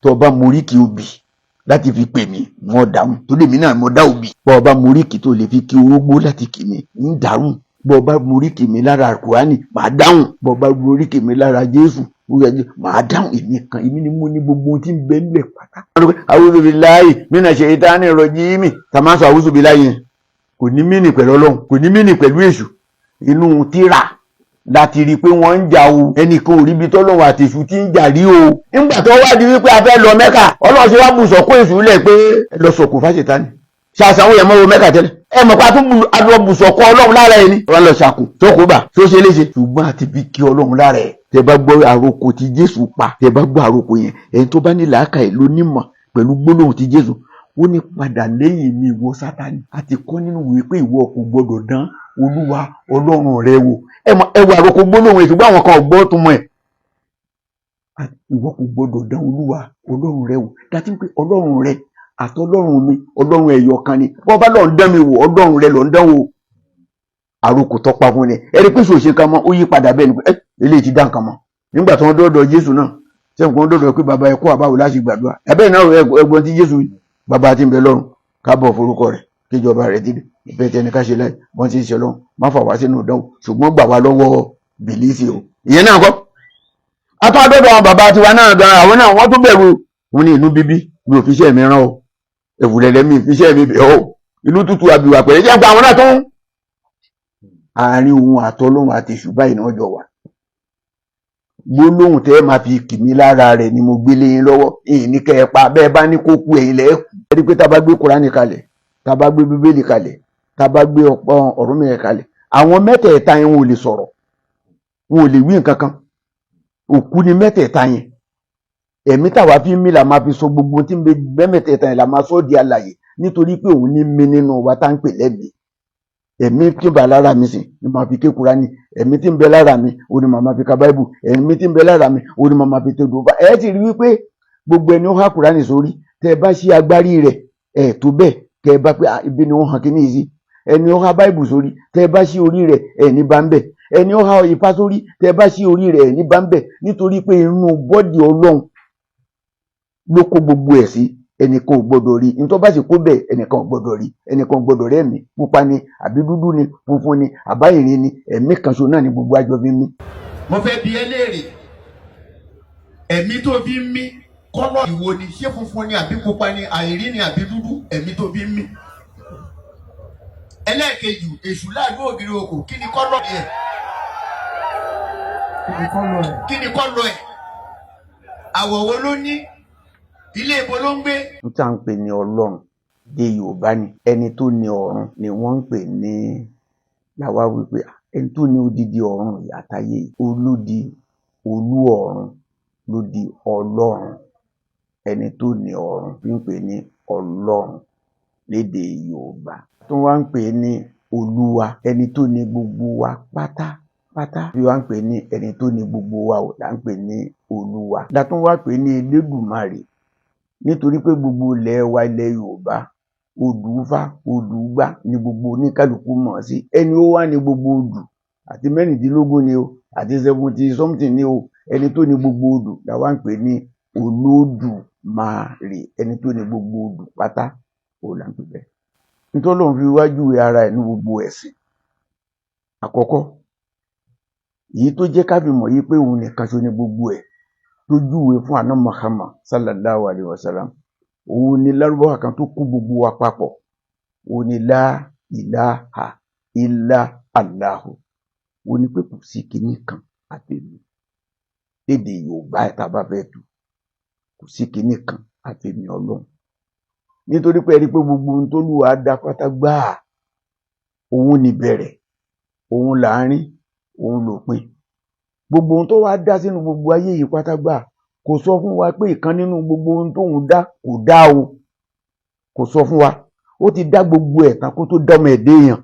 tó bá moríkì obì láti fi pè mí wọ́n dáhùn tó lèmi náà mo dá obì. bọ́ bá moríkì tó lè fi kí orógbó láti kì mí ń dáhùn. bọ́ bá moríkì mi lára Kùránì màá dáhùn. bọ́ bá moríkì mi lára Jésù màá dáhùn. èmi ni mo ní gbogbo ohun tí ń bẹ nílẹ̀ pátá. A'udhu billahi minash shaitani rajim. tàmásù a'udhu billahi yẹn kò ní mínì pẹ̀lú Ọlọ́run, kò ní mínì pẹ̀lú èṣù. inú tírà láti rí pé wọ́n ń jà o. ẹnìkan ò rí ibi tọ́lọ́run àti èṣù tí ń jà rí o. nígbà tó wá di wípé a fẹ́ lọ Mẹ́kà, Ọlọ́run ṣe wá bùsọ̀kó èṣù lẹ̀ pé ẹ lọ sọ̀kò fáṣetánì. ṣàṣàwọn yẹn mọ́ wo Mẹ́kà tẹ́lẹ̀. ẹ mọ̀ pé a tún lọ bùsọ̀kó Ọlọ́run lára ẹni. wọ́n lọ ṣàkó tó kó bà tó ṣe léṣe. ṣùgbọ́n àti bí kí Ọlọ́run lára ẹ̀. tẹ bá gbọ́ àròkọ tí Jésù pa, tẹ bá gbọ́ àròkọ yẹn, ẹni tó bá ní làákàyè ló nímọ̀ pẹ̀lú gbólóhùn tí Jésù ó ní padà lẹ́yìn mi ìwọ Sátánì. a ti kọ́ nínú ìwé pé ìwọ kò gbọdọ̀ dán Olúwa Ọlọ́run rẹ wò. ẹ wà àròkọ gbólóhùn ètò àwọn kan ọgbọ́ tó mọ̀ ẹ̀. ìwọ kò gbọdọ̀ dán Olúwa Ọlọ́run rẹ wò. dátí pé Ọlọ́run rẹ àtọlọ́run mi Ọlọ́run ẹ̀yọ̀ kan ni. bọ́ bá lọ́n dán mi wò Ọlọ́run rẹ lọ́n dán wò. àròkọ tọ́pa fún ni ẹni pé ṣòṣe kan mọ́ ó yí padà bẹ́ẹ̀ ni pé eléyìí ti dá nǹkan mọ́. nígbà tí wọ́n dọ́dọ̀ Jésù náà sẹ́yìn kan dọ́dọ̀ pé bàbá ẹ̀kọ́ àbáwò láti gbàdúrà ẹ̀bẹ́ náà ẹgbọ́n tí Jésù bàbá ti ń bẹ lọ́run kábọ̀ forúkọ rẹ̀ kíjọba rẹ̀ dìde ìfẹ́ tẹni ká ṣe láì wọ́n ti ń ṣe Ọlọ́run má fà wá sínú ìdánwò ṣùgbọ́n gbà wá lọ́wọ́ bìlísì o. ìyẹn náà kọ́ atọ́ àdọ́dọ̀ àwọn bàbá tiwa náà gan àwọn náà wọ́n tún bẹ̀rù wọn ní inú bíbí mi ò fi iṣẹ́ mi rán o ẹ̀wùlẹ̀lẹ̀ mi fi iṣẹ́ mi bẹ̀ o ìlú tútù àbíwá pẹ̀lẹ́ jẹ́ gba àwọn náà tó ń. àárín òun àtọlọ́run àti èṣù báyìí náà jọ wà. gbólóhùn tẹ́ máa fi kì mí lára rẹ̀ ni mo gbélé yín lọ́wọ́ ìní kẹ́ ẹ pa bẹ́ẹ̀ bá ní kó kú ẹ̀yin lẹ́ẹ̀kú. ẹ rí i pé tá a bá gbé Kùránì kalẹ̀ tá a bá gbé Bíbélì kalẹ̀ tá a bá gbé Ọ̀rúnmìlà kalẹ̀ àwọn mẹ́tẹ̀ẹ̀ta yẹn wọn ò lè sọ̀rọ̀ wọn ò lè wí nǹkan kan òkú ni mẹ́tẹ̀ẹ̀ta yẹn. ẹ̀mí táwa fi ń mí la máa fi sọ gbogbo tí ń bẹ mẹ́tẹ̀ẹ̀ta yẹn la máa sọ di alààyè nítorí pé òun ní mí nínú wa tá ń pè lẹ́mìí. ẹ̀mí tí ń bẹ lára mi sì ni màá fi ké Kùránì, ẹ̀mí tí ń bẹ lára mi òun ni màá fi ka Báíbù, ẹ̀mí tí ń bẹ lára mi òun ni màá fi tẹ́jú bá. ẹ ti rí wípé gbogbo ẹni ó há Kùránì sórí tẹ́ ẹ bá ṣí agbárí rẹ̀ ẹ̀ tó bẹ́ẹ̀ kẹ́ ẹ bá pé ibi ni wọ́n hàn kíní yìí sí. ẹni ó há Báíbù sórí tẹ́ ẹ bá ṣí orí rẹ̀ ẹ̀ ní bá ń bẹ̀. ẹni ó há Ifá sórí tẹ́ ẹ bá ṣí orí rẹ̀ ẹ̀ ní bá ń bẹ̀ nítorí pé inú bọ́dì Ọlọ́run ló kó gbogbo ẹ̀ sí. ẹnìkan ò gbọdọ̀ rí nítorí bá sì kó bẹ́ẹ̀ ẹnìkan ò gbọdọ̀ rí ẹnìkan ò gbọdọ̀ rẹ́ mi pupa ni àbí dúdú ni funfun ni àbáyìnrín ni ẹ̀mí kan ṣo náà ni gbogbo àjọ fi ń mí. mo fẹ́ bi ẹ́ léèrè ẹ̀mí tó fi ń mí kọ́lọ̀ ìwo ni ṣé funfun ni àbí pupa ni àìrí ni àbí dúdú ẹ̀mí tó fi ń mí. ẹlẹ́ẹ̀kejì èṣù láàdú ògiri òkò kí ni kọ́lọ̀ yẹ kí ni kọ́lọ̀ ẹ̀ àwọ̀ wo ló ní ilé ibo ló ń gbé. n tá à ń pè ní Ọlọ́run dé Yorùbá ni ẹni tó ní ọ̀run ni wọ́n ń pè ní làwa wípé ẹni tó ní odidi ọ̀run àtayé olódi olú ọ̀run ló di Ọlọ́run. ẹni tó ní ọ̀run fi ń pè ní Ọlọ́run lédè Yorùbá tó wá ń pè ní Olúwa ẹni tó ní gbogbo wa pátápátá bí wá ń pè ní ẹni tó ní gbogbo wa ò là ń pè ní Olúwa látún wá pè ní Elédùmarè nítorí pé gbogbo ilẹ̀ wa ilẹ̀ Yorùbá odùfá odùgbà ni gbogbo oníkálukú mọ̀ sí. ẹni ó wá ní gbogbo odù àti mẹ́rìndínlógún ni o àti 70 something ni o ẹni tó ní gbogbo odù làwa ń pè ní Olódùmarè ẹni tó ní gbogbo odù pátá ò là ń pè bẹ́ẹ̀. nítorí òun fi wájú ara ẹ̀ ní gbogbo ẹ̀sìn àkọ́kọ́ èyí tó jẹ́ ká fi mọ̀ yí pé òun nìkan ṣo ní gbogbo ẹ̀ tó júwe fún àná Muhammad sallallahu alayhi wa sallam òun ni lárúbáwá kan tó kó gbogbo wa papọ̀ òun ni la ilaha illa Allahu òun ni pé kò sí kinní kan àtẹ̀mí lédè Yorùbá ẹ̀ tá a bá fẹ́ tu kò sí kinní kan àtẹ̀mí Ọlọ́run nítorí pé ẹ rí pé gbogbo ohun tó lùwà dá pátá gbáà òun ni bẹ̀rẹ̀ òun láàrin òun lòpin gbogbo ohun tó wá dá sínú gbogbo ayé yìí pátá gbáà kò sọ fún wa pé ìkan nínú gbogbo ohun tóun dá kò dá o kò sọ fún wa ó ti dá gbogbo ẹ̀ tán kó tó dọ́mọ ẹ̀dá èèyàn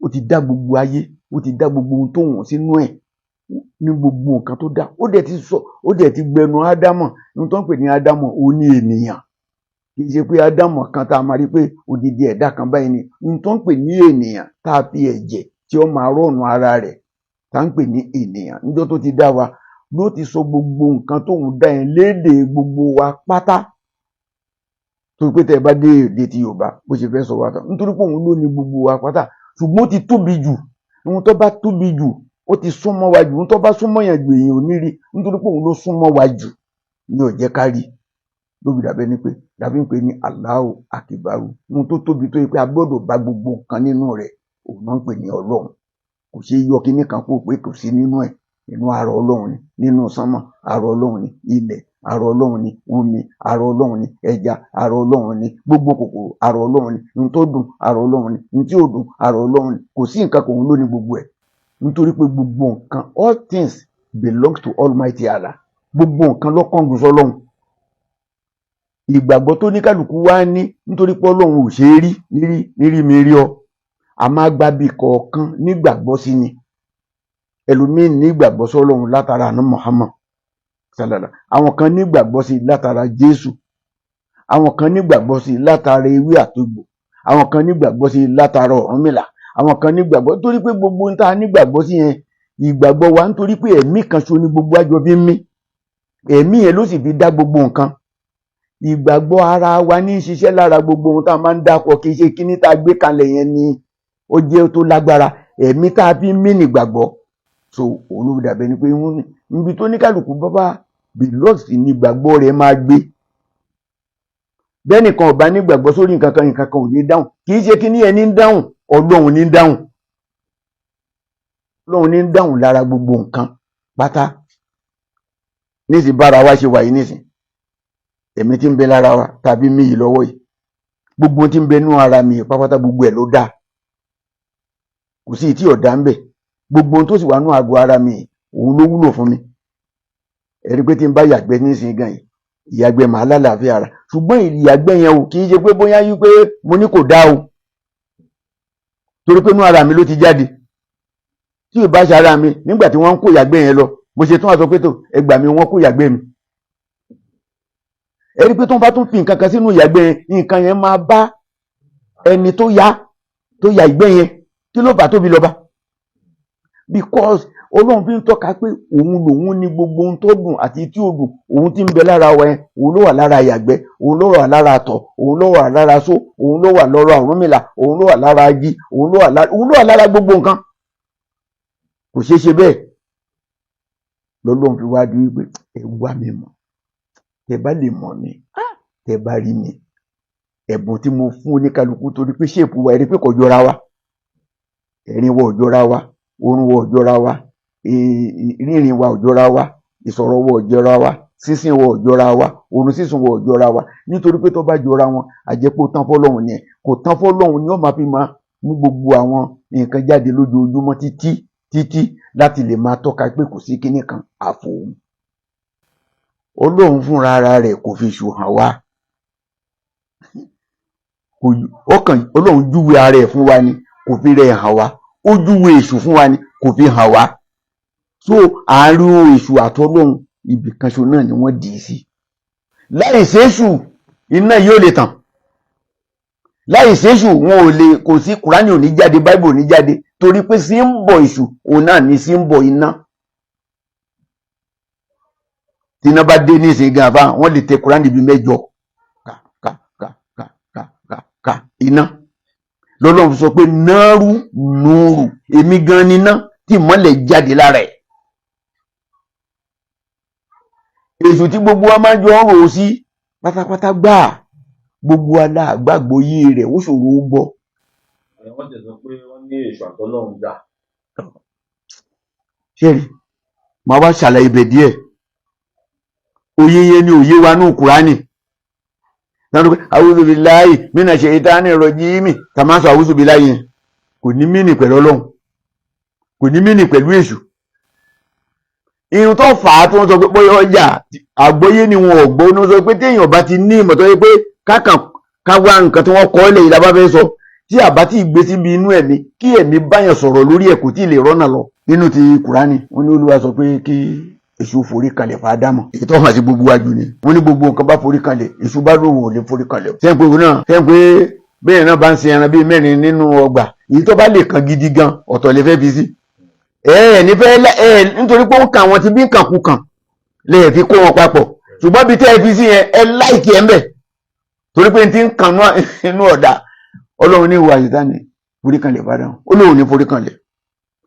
ó ti dá gbogbo ayé ó ti dá gbogbo ohun tóun sínú ẹ̀ ní gbogbo nǹkan tó dá ó dẹ̀ ti gbẹnu Ádámọ̀ ohun tó ń pè ní Ádámọ̀ ó ní ènìyàn kì í ṣe pé Ádámọ̀ kan tá a máa rí pé odidi ẹ̀dá kan báyìí ni ohun tó ń pè ní ènìyàn tá a fi ẹ̀jẹ̀ tí ó máa rọ̀nù ara rẹ̀ tá ń pè ní ènìyàn níjọ́ tó ti dá wa ló ti sọ gbogbo nǹkan tóun dá yẹn lédè gbogbo wa pátá. Torí pé tẹ́ ẹ bá dé èdè ti Yorùbá bó ṣe fẹ́ sọ wá tán, nítorí pé òun ló ní gbogbo wa pátá, ṣùgbọ́n ó ti tóbi jù. Ohun tó bá tóbi jù ó ti súnmọ́ wa jù, ohun tó bá súnmọ́ yàn jù èèyàn ò ní rí, nítorí pé òun ló súnmọ́ wa jù ní ó jẹ́ ká rí. Lóbi dàbẹ́ ni pé dàbí ń pè ní Allahu Akibaru, ohun tó tóbi tó yẹ pé a gbọ́dọ̀ bá gbogbo nǹkan nínú rẹ̀, òun náà ń pè ní Ọlọ́run. Kò ṣe yọ kíní kan kó pé kò sí nínú ẹ̀, inú ara Ọlọ́run ni, nínú sánmọ̀ ara Ọlọ́run ni, ilẹ̀ ara Ọlọ́run ni, omi ara Ọlọ́run ni, ẹja ara Ọlọ́run ni, gbogbo kòkòrò ara Ọlọ́run ni, ohun tó dùn ara Ọlọ́run ni, ohun tí ò dùn ara Ọlọ́run ni. Kò sí nǹkan kan òun ló ní gbogbo ẹ̀, nítorí pé gbogbo nǹkan, all things belong to Almighty Allah. Gbogbo nǹkan ló kángun sọ́lọ́run. Ìgbàgbọ́ tó ní kálukú wá ní, nítorí pé Ọlọ́run ò ṣe é rí nírí mi rí ọ, a máa gba bí kọ̀ọ̀kan nígbàgbọ́ sí ni. Ẹlòmíín nígbàgbọ́ sọ́lọ́run látara àná Muhammad sallallahu, àwọn kan nígbàgbọ́ sí látara Jésù, àwọn kan nígbàgbọ́ sí látara ewé àtegbò, àwọn kan nígbàgbọ́ sí látara Ọ̀rúnmìlà, àwọn kan nígbàgbọ́, torí pé gbogbo ń ta nígbàgbọ́ sí yẹn ìgbàgbọ́ wa, nítorí pé ẹ̀mí kan ṣo ni gbogbo àjọ bí ń mí, ẹ̀mí yẹn ló sì fi dá gbogbo nǹkan. Ìgbàgbọ́ ara wa ní ṣiṣẹ́ lára gbogbo ohun tá a máa ń dápọ̀, kì í ṣe kíní tá a gbé kalẹ̀ yẹn ni ó jẹ́ tó lágbára, ẹ̀mí tá a fi ń mí nígbàgbọ́. So òun ló dàbẹ́ ni pé níbi tó ní kálukú bábá bìlọ́ọ̀sì ní ìgbàgbọ́ rẹ̀ máa gbé. Bẹ́ẹ̀ nìkan ò bá nígbàgbọ́ sórí nǹkan kan ò ní dáhùn, kì í ṣe kíní ẹni ń dáhùn, Ọlọ́run ní ń dáhùn. Ọlọ́run ní ń dáhùn lára gbogbo nǹkan pátá. Nísìn bára wa ṣe wà yìí nísìn, ẹ̀mí tí ń bẹ lára wa tàbí mí yìí lọ́wọ́ yìí, gbogbo tí ń bẹ nú ara mi yìí pápátá gbogbo ẹ̀ ló dáa, kò sí tí ọ̀dá ń bẹ. Gbogbo ohun tó sì wà nú àgọ́ ara mi yìí òun ló wúlò fún mi. Ẹ̀rí pé tí ń bá yàgbẹ́ nísìn gan yìí, ìyàgbẹ́ màá lálàáfíà ara, ṣùgbọ́n ìyàgbẹ́ yẹn ò kì í ṣe pé bóyá yí pé mo ní kò dáa o, torí pé nú ara mi ló ti jáde. Tí ò bá ṣe ara mi nígbà tí wọ́n ń kó ìyàgbẹ́ yẹn lọ, mo ṣe tún wá sọ pé tó ẹgbà mi wọ́n kó ìyàgbẹ́ mi. Ẹ̀rí pé tó ń bá tún fi nǹkan kan sínú ìyàgbẹ́ yẹn, nǹkan yẹn máa bá ẹni tó ya ìgbẹ́ yẹn, kí ló bá tóbi lọ́ba? Because Ọlọ́run fi ń tọ́ka pé òun lòun ní gbogbo ohun tó dùn àti tí ò dùn, òun tí ń bẹ lára wa yẹn, òun ló wà lára ìyàgbẹ́, òun ló wà lára àtọ̀, òun ló wà lára só, òun ló wà lára Ọ̀rúnmìlà, òun ló wà lára igi, òun ló wà lára gbogbo nǹkan. Kò ṣeé ṣe bẹ́ẹ̀. Lọ́lọ́run fi wá di wípé ẹ wá mi mọ̀, tẹ bá lè mọ̀ mi, tẹ bá rí mi, ẹ̀bùn tí mo fún oníkálukú, torí pé ṣéèpù wa ẹ̀rí pé kò jọra wa, ẹ̀rín wa ò jọra wa, orun wa ò jọra wa, rírìn wa ò jọra wa, ìsọ̀rọ̀ wa ò jọra wa, sísìn wa ò jọra wa, orun sísùn wa ò jọra wa, nítorí pé tó bá jọra wọn àjẹpọ̀ tán fọ́lọ́run yẹn, kò tán fọ́lọ́run ni ó máa fi máa mú gbogbo àwọn nǹkan jáde lójoojúmọ́ títí láti lè máa tọ́ka pé kò sí kíní kan àfòun. Ọlọ́run fúnra ara rẹ̀ kò fi ṣù hàn wá, Ọlọ́run júwe ara ẹ̀ fún wa ni, kò fi rẹ̀ hàn wá. Ó júwe èṣù fún wa ni, kò fi hàn wá. So àárín èṣù àtọlọ́run ibì kan ṣo náà ni wọ́n dì í sí. Láì séṣù iná yóò lè tàn, láì séṣù wọn ò lè, kò sí Kùránì ò ní jáde, Báíbù ò ní jáde, torí pé sí ń bọ̀ èṣù òun náà ní sí ń bọ̀ iná. Tí iná bá dé ní ìsìn gan àbá wọ́n lè tẹ Kùránì bí 8 ká iná. Lọ́lọ́run sọ pé náírù núrù, èmi gan ni iná tí ìmọ́lẹ̀ jáde lára ẹ̀. Èṣù tí gbogbo wa máa ń jọ ń rò ó sí pátápátá gbáà, gbogbo aláàgbàgbọ́ yé rẹ̀ ó ṣòro ó gbọ́. Wọ́n ti sọ pé wọ́n ní èṣù àtọlọ́run jà. Ṣẹ́rí màá wá ṣàlàyé ibẹ̀ díẹ̀. Òye yẹn ni òye wa ní Kùránì. A'udhu billahi minash shaitani rajim, tàmáṣọ a'udhu billahi yẹn kò ní mínì pẹ̀lú Ọlọ́run, kò ní mínì pẹ̀lú èṣù. Irun tó fà á tí wọ́n sọ pé bóyá ọjà àgbọ́yé ni wọn ò gbọ́, ní wọ́n sọ pé téèyàn bá ti ní ìmọ̀ tó yẹ pé ká wá nǹkan tí wọ́n kọ́ ilẹ̀ ìlà bá fẹ́ sọ, tí àbá tí gbé síbi inú ẹ̀mí, kí ẹ̀mí báyàn sọ̀rọ̀ lórí ẹ̀ kò tí ì lè rọ́nà lọ. Nínú ti Kùránì wọ́n ní Olúwa sọ pé kí èṣù forí kalẹ̀ fún Ádámù, èyí tó hàn sí gbogbo wájú ni. Wọ́n ní gbogbo nǹkan bá forí kalẹ̀, èṣù bá lóun ò lè forí kalẹ̀. Sẹ́ńpé òun náà, sẹ́ńpé bẹ́ẹ̀ náà bá ń sin ẹran bíi 4 nínú ọgbà, èyí tó bá lè kan gidi gan ọ̀tọ̀ lè fẹ́ fi sí. Nítorí pé ó ń ka àwọn ti bí ń kàn kú kàn. lè fi kó wọn papọ̀ ṣùgbọ́n bí tẹ́ ẹ fi sí yẹn ẹ láìkí ẹ ń bẹ̀ torí pé n ti ń kàn inú ọ̀dà ọlọ́run ní ìwà àṣetánì foríkanlẹ̀ bá dáhùn ó lóun ní foríkanlẹ̀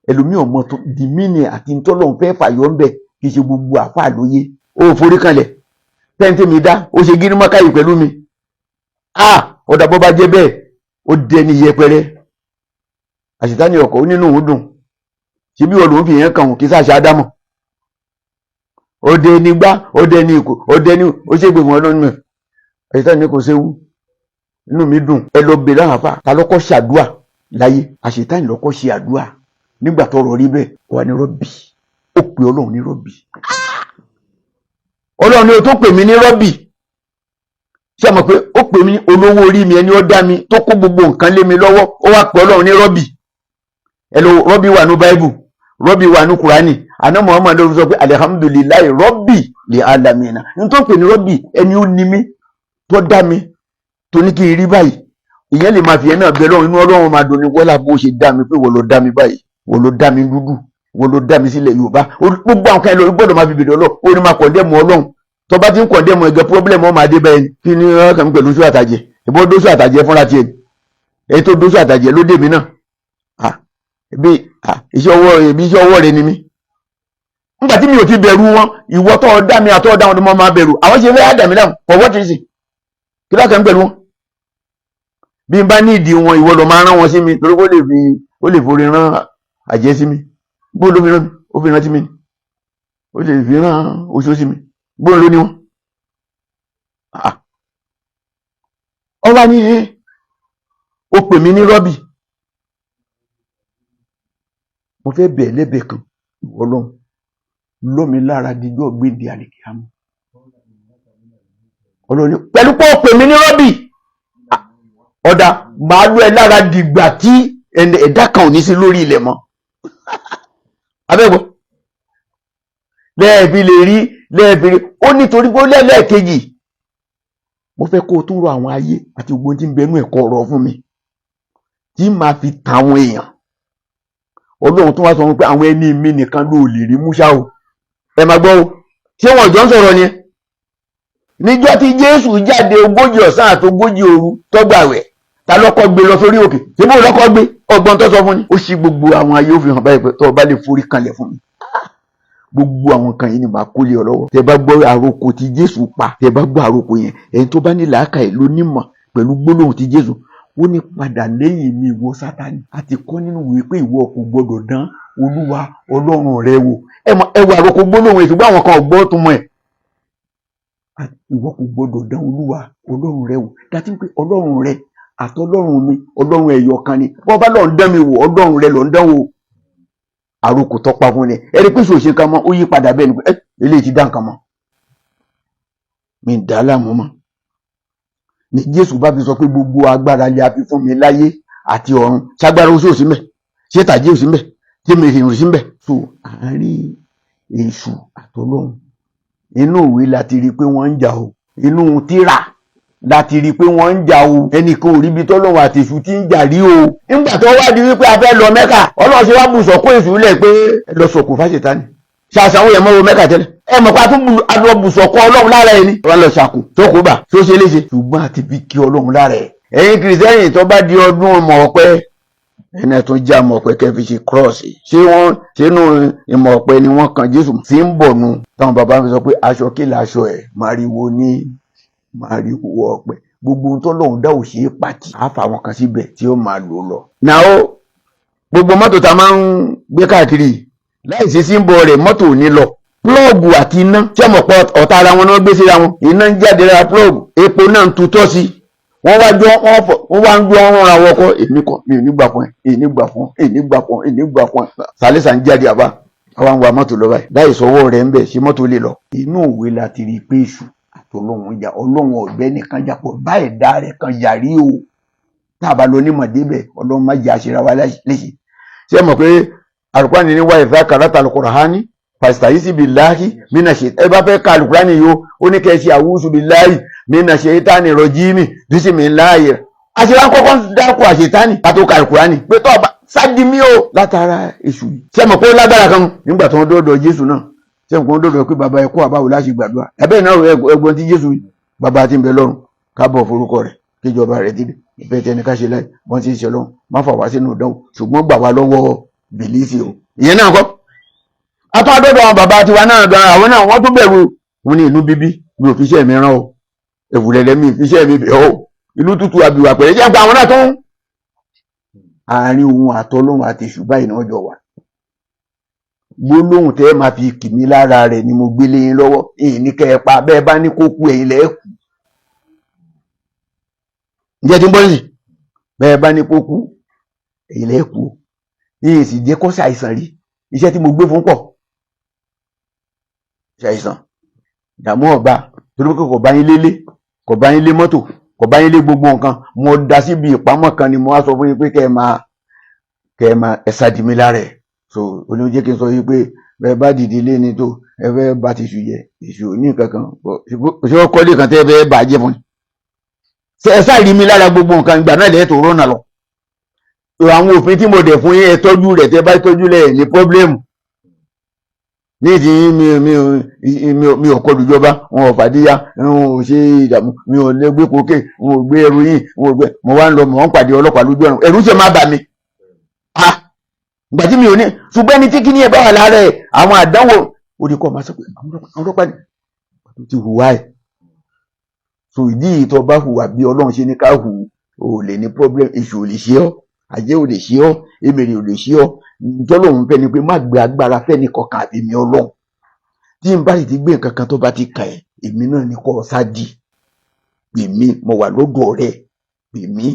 ẹlòmíì ọmọ tó di mínì àti ntọ́lọ́run fẹ́ fàyọ́ ń bẹ̀ kì í ṣe gbogbo àfáà lóye ó foríkanlẹ̀ tẹ́ǹtì mi dá ó ṣe gírí mọ́káyì pẹ̀lú mi ọ̀dà bọ́ bá jẹ́ bẹ́ẹ̀ ó dẹni yẹpẹrẹ àṣetánì ọkọ̀ ó nínú òun dùn ṣe bí ọlọ́run fi yẹn kàn wọ́n kì í sáà ṣe ádámọ̀ ọdẹ nígbà ọdẹ ní ikú ọdẹ ní ó ṣègbè wọn lọ́nà àṣetánì kò séwu inú mi dùn ẹ lọ bèrè àwọn àfáà ta lọ́kọ́ ṣàdúà láyé àṣetánì lọ́kọ́ ṣe àdúà nígbà tọ́rọ̀ rí bẹ́ẹ̀ wà ní rọ́bì ó pè ọlọ́run ní rọ́bì ọlọ́run ni ó tó pè mí ní rọ́bì ṣé mọ̀ pé ó pè mí olówó orí mi ẹni ó dá mi tó kó gbogbo nǹkan lé mi lọ́wọ́ ó wá pè ọlọ́run ní rọ́bì ẹ lọ rọ́bì wà ní báíbù rọ́bì wà ní kùránì àná Muhammad ló sọ pé alihamudulilayi rọ́bì lè alamina ní tó pè ní rọ́bì ẹni ó ní mi tó dá mi tó ní kí n rí báyìí ìyẹn lè máa fi ẹ náà bẹ lọ́run inú ọlọ́run máa dùn ní wọ́lá bó ṣe dá mi pé wọ́n ló dá mi báyìí wọ́n ló dá mi dúdú wọ́n ló dá mi sílẹ̀ Yorùbá gbogbo àwọn kan ẹ lọ gbọ́dọ̀ máa fi bèrè ọlọ́run ó ní máa kọ̀ndẹ́mù ọlọ́run tó bá ti ń kọ̀ndẹ́mù ẹ̀gẹ́ pọ́blẹ́mù ọmọ adé bẹ́ẹ̀ ni kí ni wọ́n kàn ń pẹ̀lú oṣù àtàjẹ ìbọn dóṣù àtàjẹ fúnra tiẹ̀ èyí tó dóṣù àtàjẹ ló dé mi náà iṣẹ́ ọwọ́ rẹ ni mí nígbà tí mi ò ti bẹ̀rù wọn ìwọ tó dá mi àtọ́ dá wọn ni mo máa bẹ̀rù àwọn ṣe fẹ́ dà mí láàmú for what reason kí lákàn ń pẹ̀lú wọn bí n bá ní ìdí wọn ìwọ lọ máa rán wọn sí mi torí ó lè forí rán àjẹ́ sí mi gbóòn ló fi rán mi ó fi rán sí mi ó lè fi rán oṣó sí mi gbóòn ló ní wọn. ọba ní ó pè mí ní rọ́bì mo fẹ́ bẹ̀ lẹ́bẹ̀ẹ́ kan ìwọ lọ́hùn lómi lára díjọ́ gbèdé àlìkíyàmù ọlọ́ni pẹ̀lú pé ó pè mí ní rọ́bì ọ̀dà màá lú ẹ lára dìgbà tí ẹ̀dá kan ò ní sí lórí ilẹ̀ mọ́ abẹ́gbọ́ lẹ́ẹ̀fi lè rí ó nítorí pé ó lẹ́ẹ̀kejì mo fẹ́ kó o tún rọ àwọn ayé àti gbogbo tí ń bẹnu ẹ̀kọ́ ọ̀rọ̀ fún mi tí màá fi tàwọn èèyàn ọlọ́run tó wá sọ pé àwọn ẹni mi nìkan ló lè rí múṣá o ẹ máa gbọ́ o ṣé wọn jọ ń sọ̀rọ̀ ni níjọ́ tí Jésù jáde 40 ọ̀sán àti 40 òru tọ́gbàwẹ̀ ta lọ́kọ́ gbé lọ sórí òkè ṣé bó lọ́kọ́ gbé ọgbọ́n tó sọ fún ni ó ṣí gbogbo àwọn ayé ó fi hàn báyìí pé tó o bá lè forí kanlẹ̀ fún mi gbogbo àwọn kan yìí ni màá kó lé ọ lọ́wọ́ tẹ bá gbọ́ àròkò tí Jésù pa tẹ bá gbọ́ àròkò yẹn ẹni tó bá ní làákàyè ló nímọ̀ pẹ̀lú gbólóhùn tí Jésù ó ní padà lẹ́yìn mi ìwọ Sátánì àti kọ́ nínú ìwé pé ìwọ kò gbọdọ̀ dán Olúwa Ọlọ́run rẹ wò ẹ wọ àròkò gbólóhùn ẹ̀ ṣùgbọ́n àwọn kan ọ̀gbọ́ tó mọ̀ ẹ̀ ìwọ kò gbọdọ̀ dán Olúwa Ọlọ́run rẹ wò dájú pé Ọlọ́run rẹ àtọlọ́run mi Ọlọ́run ẹ̀yọ̀ kan ni bọ́ bá lọ́n dán mi wò Ọlọ́run rẹ lọ́n dán wò àròkò tọ́pa fún ni ẹni pé ṣòṣe kan mọ́ ó yí padà bẹ́ẹ̀ ni pé eléyìí ti dá nǹkan mọ́ mi dá láàmú mọ́ ni Jésù bá fi sọ pé gbogbo agbára lè a fi fún mi láyé àti ọ̀run ṣágbára oṣù òsì mbẹ ṣé tàjé òsì mbẹ ṣé mèrè òsì mbẹ so àárín èṣù àtọlọ́run inú ìwé láti rí i pé wọ́n ń jà o inú tírà láti rí i pé wọ́n ń jà o ẹnìkan ò rí ibi tọ́lọ́run àti èṣù ti ń jà rí o nígbà tó wá di wípé a fẹ́ lọ Mẹ́kà Ọlọ́run ṣe wá bùsọ̀ kó èṣù lẹ̀ pé ẹ lọ sọ̀kò fáṣetánì ṣàṣàwọ̀ yẹn mọ́wọ́ Mẹ́kà tẹ́lẹ̀ ẹ mọ̀ pé a tún lọ bùsọ̀ kọ́ Ọlọ́run lára ẹni wọ́n lọ ṣàkó tó kó bà tó ṣe léṣe ṣùgbọ́n àti bí kí Ọlọ́run lára ẹ̀ ẹ̀yin kìrìsìtẹ́nì tó bá di ọdún ìmọ̀ ọ̀pẹ ẹni tó já ìmọ̀ ọ̀pẹ kẹ́ fi ṣe kírọ́ọ̀sì ṣé wọ́n ṣénú ìmọ̀ ọ̀pẹ ni wọ́n kan Jésù tí ń bọ̀ nu táwọn bàbá mi sọ pé aṣọ kí làṣọ ẹ̀ màrìwò ní màrìwò ọ̀pẹ gbogbo ohun tó lóun dá òṣè pàtì àfà wọn kan síbẹ̀ tí ó máa lò lọ. náà gbogbo mọ́tò tá a máa ń gbé káàkiri láì ṣe símbọ̀ rẹ̀ mọ́tò ò ní lọ plọ́ọ̀gù àti iná tí ọmọ pọ̀ ọ̀tá ara wọn náà gbé síra wọn iná ń jáde lára plọ́ọ̀gù epo náà ń tutọ́ sí wọ́n wá ń jọ ọ̀run àwọn ọkọ̀ èmi kan mi ò ní gbà fún ẹ èyí ní gbà fún èyí ní gbà fún èyí ní gbà fún sàlẹ́sà ń jáde àbá àwa ń wa mọ́tò lọ báyìí láì sọwọ́ rẹ̀ ń bẹ̀ ṣe mọ́tò lè lọ. inú òwe láti rí i pé èṣù àtọlọ́run jà Ọlọ́run ọ̀gbẹ́ nìkan jà pọ̀ báyìí dá rẹ̀ kan yàrí o tá a bá lọ onímọ̀ débẹ̀ Ọlọ́run má jẹ́ àṣírà wa léṣe. ṣé ẹ mọ̀ pé Al-Qur'ani ní wáyé fẹ́ kàràtà Al-Qur'ani fàṣítàyísí billahi mina ṣe ẹ bá fẹ́ ka Al-Qur'ani yìí ó ní kẹ́ ṣe a'udhu billahi mina shaitani rajimi bismillahi àṣírà kọ́kọ́ dákú àṣetánì pàtó ka Al-Qur'ani pé tó ọba sáàdì mí o látara èṣù yìí. ṣé ẹ mọ̀ pé ó lágbára kan nígbà tó ń dọ́dọ̀ Jésù náà ṣé nǹkan dọ̀dọ̀ pé bàbá ẹ kú àbáwò láti gbàdúrà ẹ̀bẹ̀ náà ẹgbọ́n tí Jésù bàbá ti ń bẹ lọ́run kábọ̀ forúkọ rẹ̀ kíjọba rẹ̀ dìde ìfẹ́ tẹni ká ṣe láì wọ́n ti ń ṣe lọ́run má fà wá sínú ìdánwò ṣùgbọ́n gbà wá lọ́wọ́ bìlísì o ìyẹn náà kọ́ atọ́ adọ́dọ̀ àwọn bàbá tiwa náà gan àwọn náà wọ́n tún bẹ̀rù wọn ní inú bíbí mi ò fi iṣẹ́ mi rán o èwùlẹ̀lẹ̀ mi fi iṣẹ́ mi bẹ̀ o inú tútù àbíwá pẹ̀lẹ́ jẹ́ pé àwọn náà tún àárín òun àtọlọ́run àti èṣù báyìí náà jọ wà gbólóhùn tẹ́ máa fi kì mí lára rẹ̀ ni mo gbélé yín lọ́wọ́ èyí ní kẹ́ ẹ pa bẹ́ẹ̀ bá ní kó kú ẹ̀yin lẹ́ẹ̀ kú ǹjẹ́ tí ń bọ́ sí bẹ́ẹ̀ bá ní kó kú ẹ̀yin lẹ́ẹ̀ kú èyí sì jẹ́ kó ṣàìsàn rí iṣẹ́ tí mo gbé fún pọ̀ ṣàìsàn ìdààmú ọba torí pé kò bá yín lélé kò bá yín lé mọ́tò kò bá yín lé gbogbo nǹkan mo dá síbi ìpamọ́ kan ni mo wá sọ fún yín pé kẹ́ ẹ máa ẹ̀sà dì mí lára ẹ̀ so oníjẹ́ kí n sọ yìí pé bẹ́ẹ̀ bá dìde lé ní tó ẹ fẹ́ bá ti ṣù jẹ ìṣù ní nǹkan kan ṣé ó kọ́lé kan tẹ́ ẹ fẹ́ bà á jẹ́ fún ni ṣe ẹ sáà rí mi lára gbogbo nǹkan ìgbà náà lẹ́yìn tó rọ́nà lọ àwọn òfin tí mo dẹ̀ fún yín ẹ tọ́jú rẹ̀ tẹ́ bá tọ́jú lẹ̀ ní pọ́blẹ́mù ní ìdí mi ò kọlù ìjọba wọn ò fàdíyà wọn ò ṣe ìdààmú mi ò lè gbé kókè wọn ò gbé ẹrù yín wọn ò gbé mo wá ń lọ mọ̀ wọ́n pàdé ọlọ́pàá lójú ọ̀run ẹ̀rù ṣe má bà mí ìgbà tí mi ò ní ṣùgbọ́n ẹni tí kí ní ẹ bá wà lára ẹ̀ àwọn àdánwò ó di kọ́ máa sọ pé àwọn ọlọ́pàá tó ti hùwà ẹ̀ so ìdí ìtọ́ bá hùwà bí ọlọ́run ṣe ní ká hù ò lè ní problem èṣù ò lè ṣe ọ́ àjẹ́ ò lè ṣe ọ́ èmèrè ò lè ṣe ọ́ tọ́lọ́run fẹ́ ni pé má gbé agbára fẹ́ ní kọkàn àbí mi ọlọ́run tí n bá sì ti gbé nǹkan kan tó bá ti kà ẹ́ èmi náà ní kọ́ ọ sáàdì pè mí mo wà lọ́dọ̀ rẹ̀ pè mí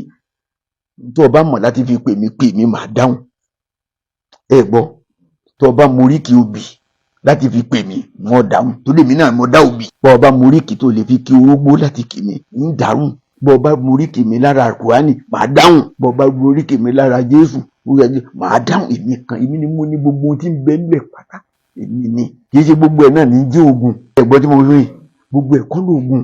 tó o bá mọ̀ láti fi pè mí màá dáhùn ẹ gbọ́ tó o bá moríkì obì láti fi pè mí mo dáhùn tó lèmi náà mo dá obì bọ́ ọ bá moríkì tó lè fi kí orógbó láti kì mí ń dáhùn bọ́ ọ bá moríkì mi lára Kùránì màá dáhùn bọ́ ọ bá moríkì mi lára Jésù màá dáhùn èmi ni mo ní gbogbo ohun tí ń bẹ nílẹ̀ pátá èmi ni kì í ṣe gbogbo ẹ̀ náà ní jẹ́ ogun ẹ̀gbọ́n tí mo rí gbogbo ẹ̀ kọ́ lóògùn